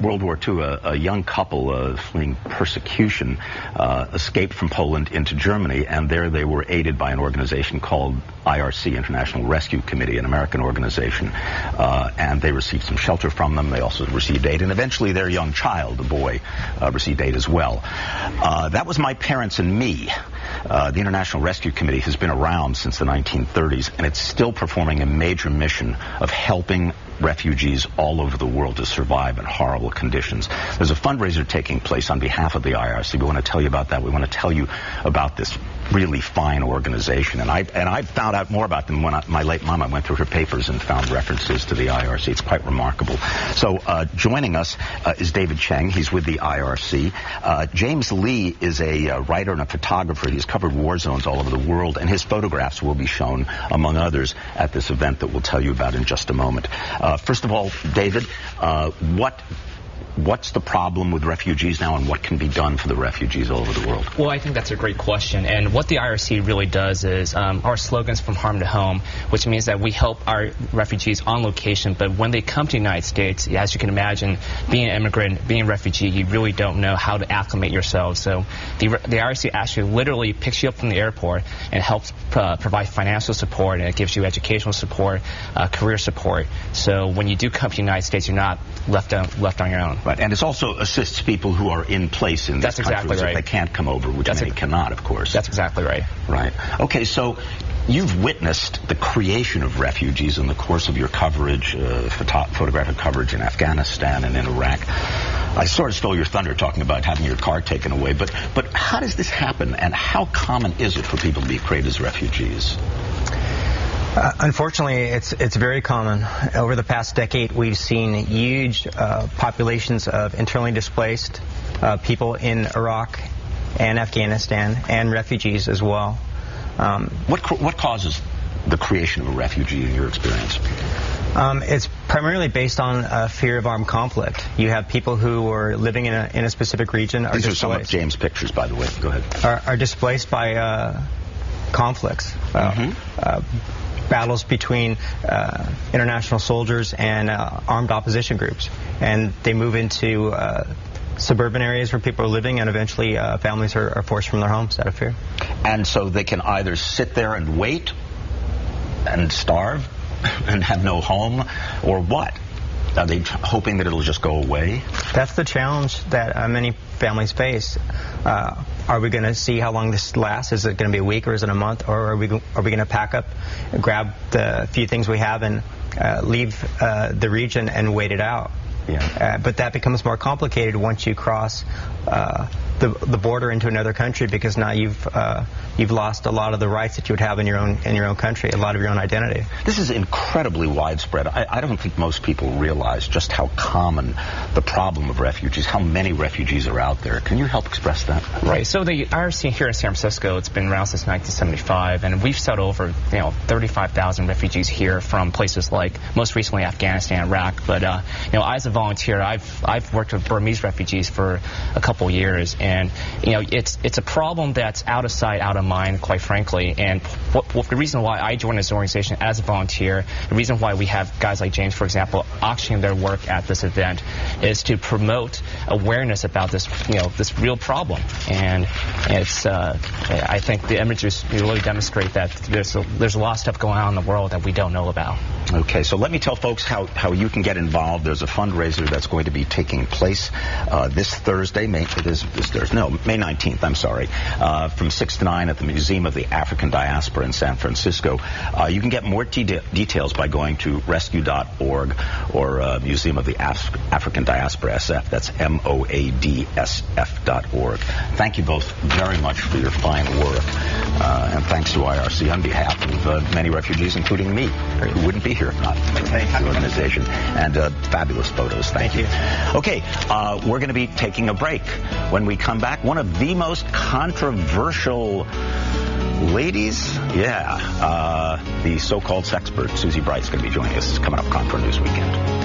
World War II, a young couple fleeing persecution escaped from Poland into Germany, and there they were aided by an organization called IRC, International Rescue Committee, an American organization, and they received some shelter from them. They also received aid, and eventually their young child, a boy, received aid as well. That was my parents and me. The International Rescue Committee has been around since the 1930s, and it's still performing a major mission of helping refugees all over the world to survive in horrible conditions. There's a fundraiser taking place on behalf of the IRC. We want to tell you about that. We want to tell you about this really fine organization. And I found out more about them when my late mom, I went through her papers and found references to the IRC. It's quite remarkable. So joining us is David Cheng. He's with the IRC. James Lee is a writer and a photographer. He's covered war zones all over the world, and his photographs will be shown, among others, at this event that we'll tell you about in just a moment. First of all, David, what's the problem with refugees now, and what can be done for the refugees all over the world? Well, I think that's a great question. And what the IRC really does is our slogans from harm to home, which means that we help our refugees on location. But when they come to the United States, as you can imagine, being an immigrant, being a refugee, you really don't know how to acclimate yourself. So the IRC actually literally picks you up from the airport and helps provide financial support, and it gives you educational support, career support. So when you do come to the United States, you're not left on your own. Right, and it also assists people who are in place in this country. That's exactly right. They can't come over, which many cannot, of course. That's exactly right. Right. Okay, so you've witnessed the creation of refugees in the course of your coverage, photographic coverage in Afghanistan and in Iraq. I sort of stole your thunder talking about having your car taken away, but how does this happen, and how common is it for people to be created as refugees? Unfortunately, it's very common. Over the past decade, we've seen huge populations of internally displaced people in Iraq and Afghanistan, and refugees as well. What causes the creation of a refugee in your experience? It's primarily based on fear of armed conflict. You have people who are living in a specific region. These are some of James' pictures, by the way. Go ahead. Are displaced by conflicts. Battles between international soldiers and armed opposition groups, and they move into suburban areas where people are living, and eventually families are forced from their homes out of fear. And so they can either sit there and wait and starve and have no home, or what? Are they hoping that it'll just go away? That's the challenge that many families face. Are we going to see how long this lasts? Is it going to be a week, or is it a month? Or are we going to pack up, grab the few things we have, and leave the region and wait it out? Yeah. But that becomes more complicated once you cross the border into another country, because now you've lost a lot of the rights that you would have in your own country, a lot of your own identity. This is incredibly widespread. I don't think most people realize just how common the problem of refugees, how many refugees are out there. Can you help express that? Right. So the IRC here in San Francisco, it's been around since 1975, and we've settled over 35,000 refugees here from places like, most recently, Afghanistan, Iraq. But as a volunteer, I've worked with Burmese refugees for a couple years, and it's a problem that's out of sight, out of mind, quite frankly. And the reason why I joined this organization as a volunteer, the reason why we have guys like James, for example, auctioning their work at this event, is to promote awareness about this this real problem. And it's I think the images really demonstrate that there's a lot of stuff going on in the world that we don't know about. Okay, so let me tell folks how you can get involved. There's a fundraiser that's going to be taking place this Thursday, May 19th, I'm sorry, from 6 to 9 at the Museum of the African Diaspora in San Francisco. You can get more details by going to rescue.org or Museum of the African Diaspora SF. That's MOADSF.org. Thank you both very much for your fine work, and thanks to IRC on behalf of many refugees, including me, who wouldn't be here if not the organization. And fabulous photos. Thank you. Okay, we're going to be taking a break. When we come back, one of the most controversial ladies, the so-called sexpert, Susie Bright's going to be joining us. It's coming up Kron4 News Weekend.